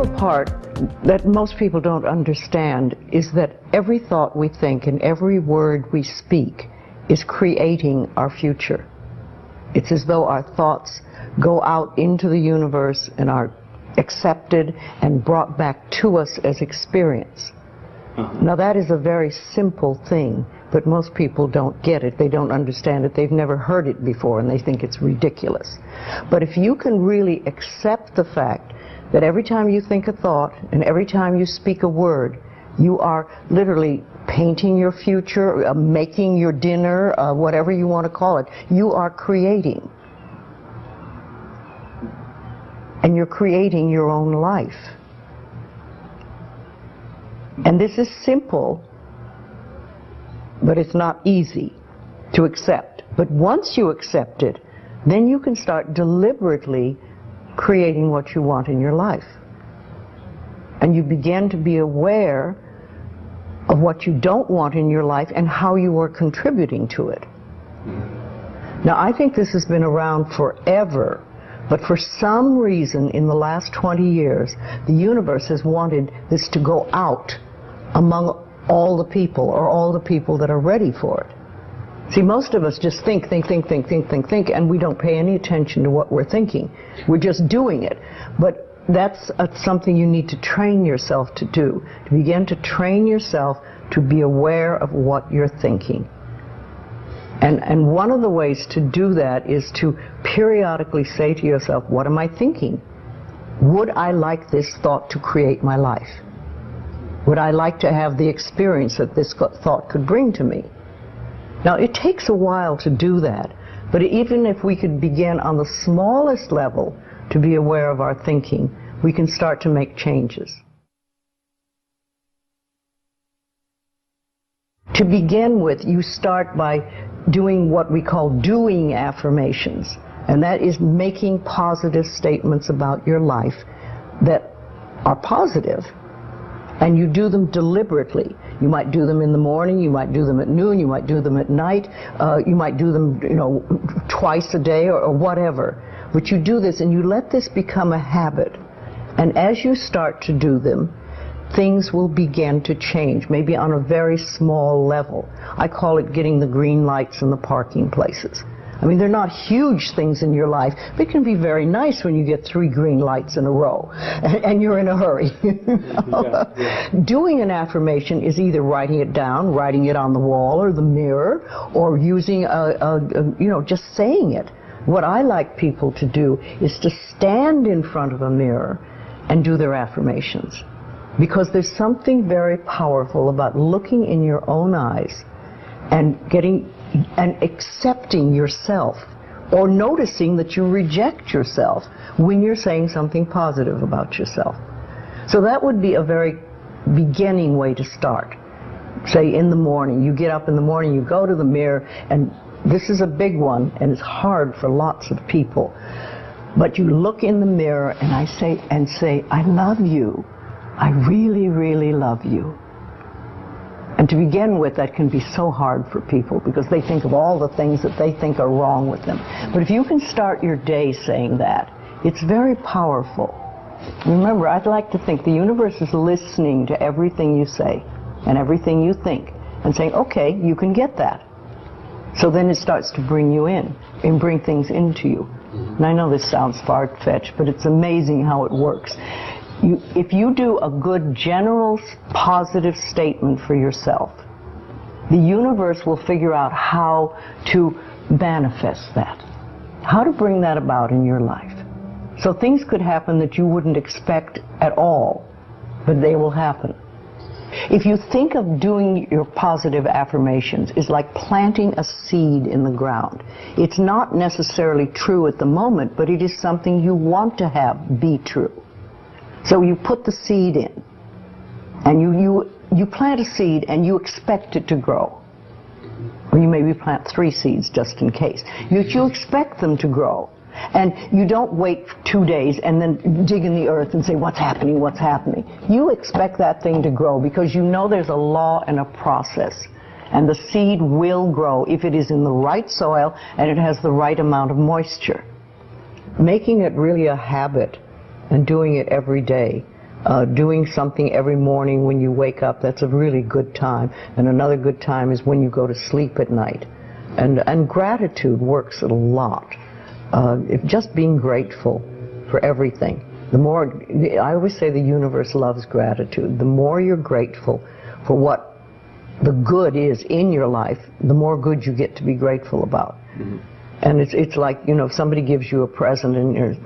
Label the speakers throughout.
Speaker 1: critical part that most people don't understand is that every thought we think and every word we speak is creating our future. It's as though our thoughts go out into the universe and are accepted and brought back to us as experience. Now that is a very simple thing, but most people don't get it. They don't understand it. They've never heard it before and they think it's ridiculous. But if you can really accept the fact that every time you think a thought and every time you speak a word, you are literally painting your future, making your dinner, whatever you want to call it, you are creating. And you're creating your own life. And this is simple, but it's not easy to accept. But once you accept it, then you can start deliberately creating what you want in your life. And you begin to be aware of what you don't want in your life and how you are contributing to it. Now, I think this has been around forever, but for some reason in the last 20 years, the universe has wanted this to go out among all the people, or all the people that are ready for it. See, most of us just think, and we don't pay any attention to what we're thinking. We're just doing it. But that's something you need to train yourself to do, to begin to train yourself to be aware of what you're thinking. And one of the ways to do that is to periodically say to yourself, what am I thinking? Would I like this thought to create my life? Would I like to have the experience that this thought could bring to me? Now, it takes a while to do that, but even if we could begin on the smallest level to be aware of our thinking, we can start to make changes. To begin with, you start by doing what we call doing affirmations, and that is making positive statements about your life that are positive, and you do them deliberately. You might do them in the morning, you might do them at noon, you might do them at night, you might do them, twice a day or whatever. But you do this and you let this become a habit. And as you start to do them, things will begin to change, maybe on a very small level. I call it getting the green lights in the parking places. I mean, they're not huge things in your life, but it can be very nice when you get 3 green lights in a row and you're in a hurry. Doing an affirmation is either writing it down, writing it on the wall or the mirror, or using just saying it. What I like people to do is to stand in front of a mirror and do their affirmations. Because there's something very powerful about looking in your own eyes and accepting yourself, or noticing that you reject yourself when you're saying something positive about yourself. So that would be a very beginning way to start. Say in the morning, you get up in the morning, you go to the mirror, and this is a big one, and it's hard for lots of people. But you look in the mirror and say, I love you. I really, really love you. And to begin with, that can be so hard for people because they think of all the things that they think are wrong with them. But if you can start your day saying that, it's very powerful. Remember, I'd like to think the universe is listening to everything you say and everything you think and saying, okay, you can get that. So then it starts to bring you in and bring things into you. And I know this sounds far-fetched, but it's amazing how it works. If you do a good general positive statement for yourself, the universe will figure out how to manifest that, how to bring that about in your life. So things could happen that you wouldn't expect at all, but they will happen. If you think of doing your positive affirmations is like planting a seed in the ground. It's not necessarily true at the moment, but it is something you want to have be true. So you put the seed in, and you plant a seed and you expect it to grow. Or you maybe plant 3 seeds just in case. You expect them to grow. And you don't wait 2 days and then dig in the earth and say, what's happening, what's happening? You expect that thing to grow because you know there's a law and a process. And the seed will grow if it is in the right soil and it has the right amount of moisture. Making it really a habit and doing it every day Doing something every morning when you wake up, that's a really good time. And another good time is when you go to sleep at night. And gratitude works a lot. Just being grateful for everything. The more, I always say the universe loves gratitude. The more you're grateful for what the good is in your life, the more good you get to be grateful about. Mm-hmm. And it's like, you know, if somebody gives you a present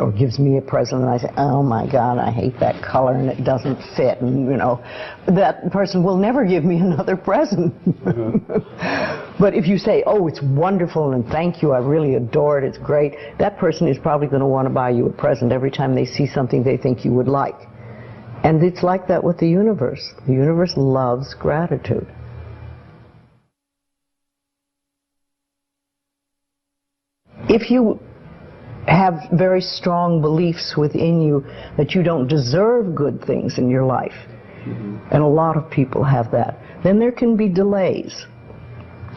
Speaker 1: or gives me a present and I say, oh my God, I hate that color and it doesn't fit, and you know, that person will never give me another present. Mm-hmm. But if you say, oh, it's wonderful and thank you, I really adore it, it's great, that person is probably going to want to buy you a present every time they see something they think you would like. And it's like that with the universe. The universe loves gratitude. If you have very strong beliefs within you that you don't deserve good things in your life, mm-hmm. and a lot of people have that, then there can be delays.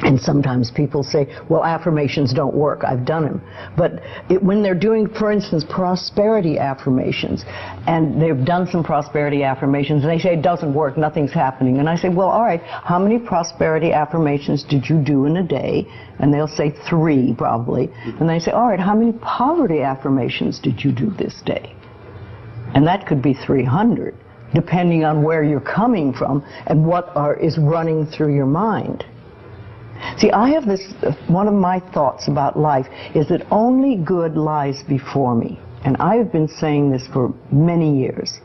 Speaker 1: And sometimes people say, well, affirmations don't work, I've done them. But when they're doing, for instance, prosperity affirmations, and they've done some prosperity affirmations, and they say it doesn't work, nothing's happening. And I say, well, all right, how many prosperity affirmations did you do in a day? And they'll say 3, probably. And they say, all right, how many poverty affirmations did you do this day? And that could be 300, depending on where you're coming from and what is running through your mind. See, I have this, one of my thoughts about life is that only good lies before me. And I have been saying this for many years.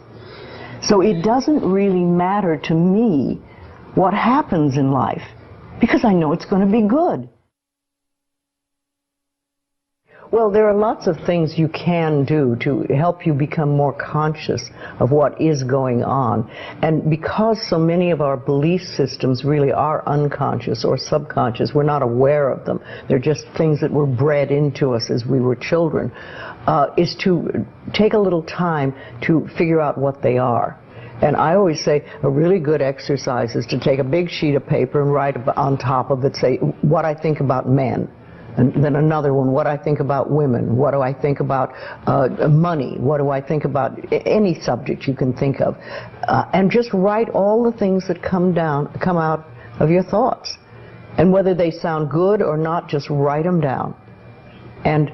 Speaker 1: So it doesn't really matter to me what happens in life, because I know it's going to be good. Well, there are lots of things you can do to help you become more conscious of what is going on. And because so many of our belief systems really are unconscious or subconscious, we're not aware of them. They're just things that were bred into us as we were children, is to take a little time to figure out what they are. And I always say a really good exercise is to take a big sheet of paper and write on top of it, say, what I think about men. And then another one, what I think about women, what do I think about money, what do I think about any subject you can think of. And just write all the things that come out of your thoughts. And whether they sound good or not, just write them down. And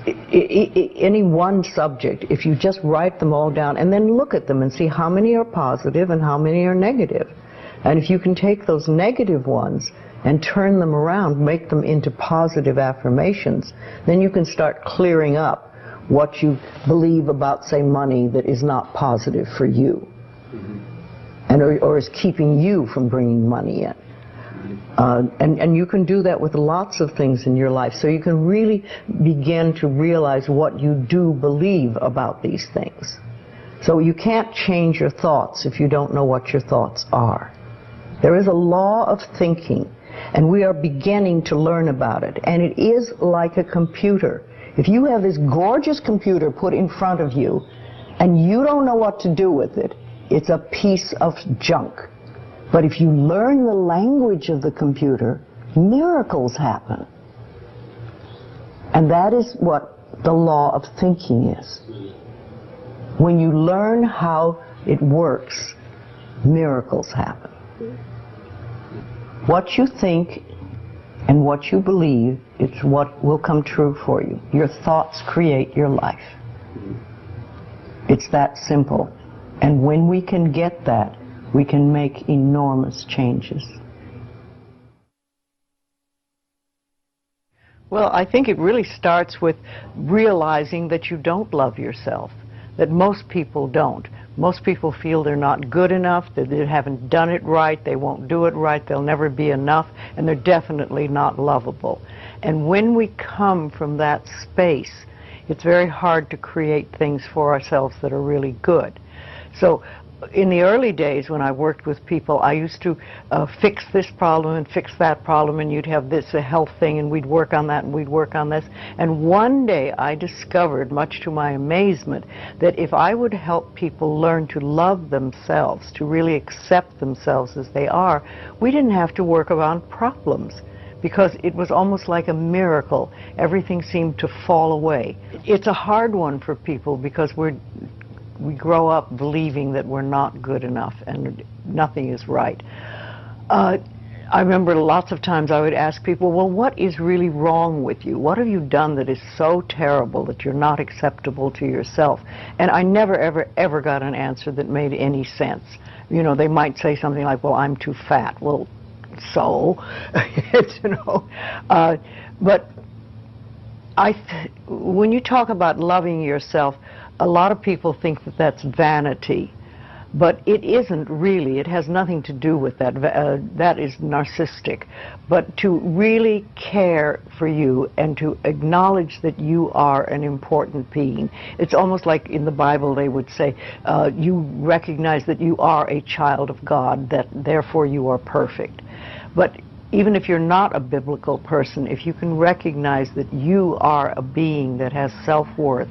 Speaker 1: any one subject, if you just write them all down and then look at them and see how many are positive and how many are negative. And if you can take those negative ones and turn them around, make them into positive affirmations, then you can start clearing up what you believe about, say, money that is not positive for you, and or is keeping you from bringing money in. And you can do that with lots of things in your life, so you can really begin to realize what you do believe about these things. So you can't change your thoughts if you don't know what your thoughts are. There is a law of thinking, and we are beginning to learn about it. And it is like a computer. If you have this gorgeous computer put in front of you, and you don't know what to do with it, it's a piece of junk. But if you learn the language of the computer, miracles happen. And that is what the law of thinking is. When you learn how it works, miracles happen. What you think and what you believe is what will come true for you. Your thoughts create your life. It's that simple. And when we can get that, we can make enormous changes. Well, I think it really starts with realizing that you don't love yourself, that most people don't. Most people feel they're not good enough, that they haven't done it right, they won't do it right, they'll never be enough, and they're definitely not lovable. And when we come from that space, it's very hard to create things for ourselves that are really good. So in the early days when I worked with people, I used to fix this problem and fix that problem, and you'd have this a health thing, and we'd work on that and we'd work on this. And one day I discovered, much to my amazement, that if I would help people learn to love themselves, to really accept themselves as they are, we didn't have to work around problems, because it was almost like a miracle. Everything seemed to fall away. It's a hard one for people because we're we grow up believing that we're not good enough and nothing is right. I remember lots of times I would ask people, well, what is really wrong with you? What have you done that is so terrible that you're not acceptable to yourself? And I never, ever, ever got an answer that made any sense. You know, they might say something like, well, I'm too fat. Well, so, you know. But when you talk about loving yourself, a lot of people think that that's vanity. But it isn't really. It has nothing to do with that. That is narcissistic. But to really care for you and to acknowledge that you are an important being. It's almost like in the Bible they would say, you recognize that you are a child of God, that therefore you are perfect. But even if you're not a biblical person, if you can recognize that you are a being that has self-worth,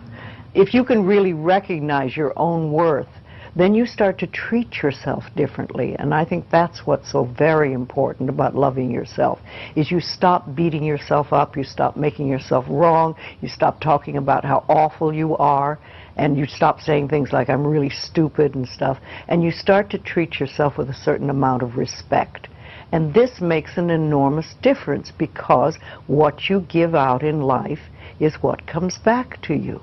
Speaker 1: if you can really recognize your own worth, then you start to treat yourself differently. And I think that's what's so very important about loving yourself, is you stop beating yourself up, you stop making yourself wrong, you stop talking about how awful you are, and you stop saying things like, I'm really stupid and stuff, and you start to treat yourself with a certain amount of respect. And this makes an enormous difference, because what you give out in life is what comes back to you.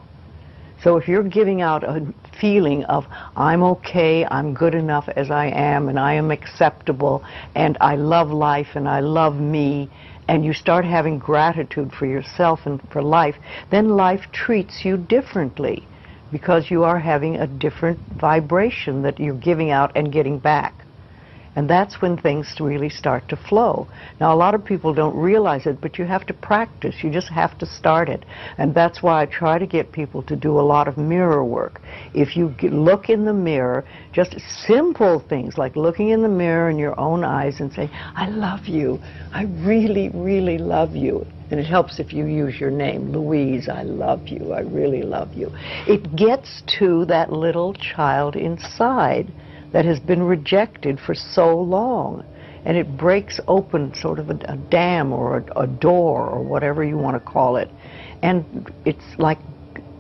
Speaker 1: So if you're giving out a feeling of, I'm okay, I'm good enough as I am, and I am acceptable, and I love life, and I love me, and you start having gratitude for yourself and for life, then life treats you differently, because you are having a different vibration that you're giving out and getting back. And that's when things really start to flow. Now, a lot of people don't realize it, but you have to practice. You just have to start it. And that's why I try to get people to do a lot of mirror work. If you look in the mirror, just simple things like looking in the mirror in your own eyes and saying, I love you. I really, really love you. And it helps if you use your name, Louise, I love you. I really love you. It gets to that little child inside that has been rejected for so long, and it breaks open sort of a dam or a door or whatever you want to call it, and it's like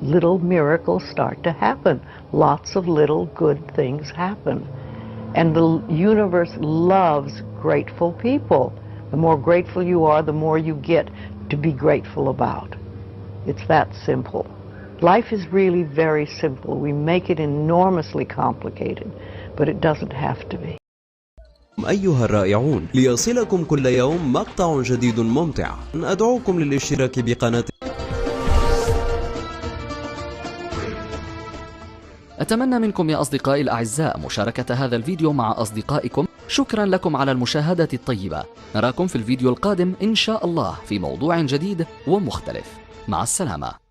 Speaker 1: little miracles start to happen. Lots of little good things happen, and the universe loves grateful people. The more grateful you are, the more you get to be grateful about. It's that simple. Life is really very simple. We make it enormously complicated, but it doesn't have to be.
Speaker 2: أيها الرائعون، ليصلكم كل يوم مقطع جديد ممتع، أدعوكم للاشتراك بقناة.
Speaker 3: أتمنى منكم يا أصدقائي الأعزاء مشاركة هذا الفيديو مع أصدقائكم. شكرا لكم على المشاهدة الطيبة. نراكم في الفيديو القادم إن شاء الله في موضوع جديد ومختلف. مع السلامة.